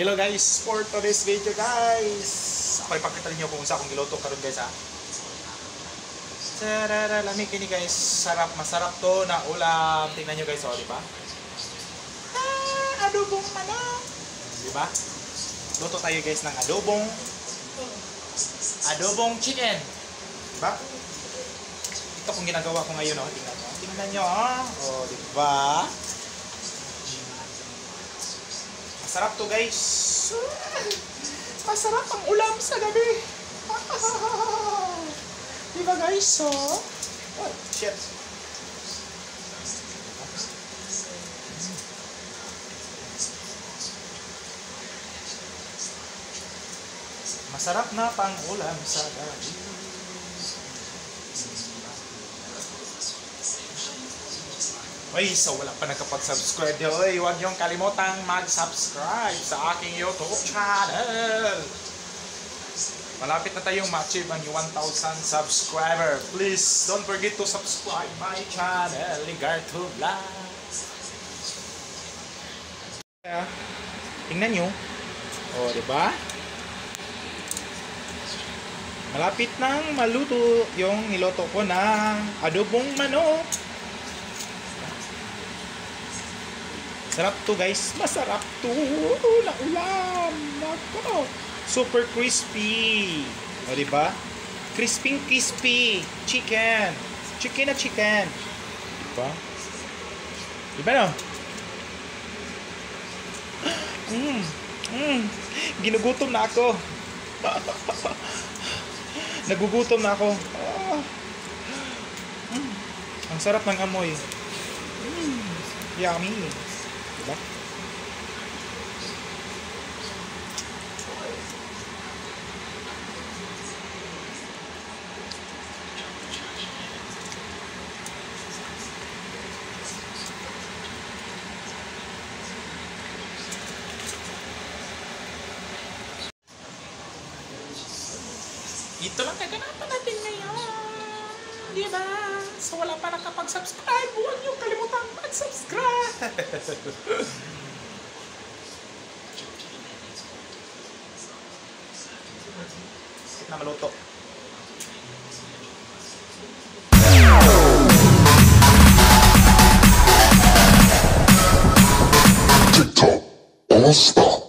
Hello guys, for today's video guys, ako ipakita niyo kung sa akong giluto karon guys ha. Sarara, lamig kini guys, sarap, masarap to na ulam. Tingnan niyo guys, oh, di ba? Adobong manok. Di ba? Luto tayo guys ng adobong chicken. Di ba? Ito kung ginagawa ko ngayon, oh, tingnan mo. Tingnan niyo, oh, di ba? Masarap to guys. Masarap ang ulam sa gabi. Diba guys? So, oh, shit. Masarap na pang ulam sa gabi. Oy, so wala pa nakapag-subscribe nyo, huwag niyong kalimutang mag-subscribe sa aking YouTube channel. Malapit na tayong ma-achieve ang 1,000 subscriber. Please, don't forget to subscribe my channel, Ligarto Vlog. Tingnan nyo. O, diba? Malapit nang maluto yung niloto ko na adobong manok. Sarap to guys, masarap to na ulam. Nako, super crispy. O diba? Crispy chicken. Chicken na chicken. Diba? Diba no? Ginugutom na ako. Nagugutom na ako. Ang sarap ng amoy. Yummy. Diba? Ito lang kaganapan natin ngayon. Diba? So wala pa nakapag-subscribe, huwag niyong kalimutang mag-subscribe. Sakit na maluto. TikTok, all stop.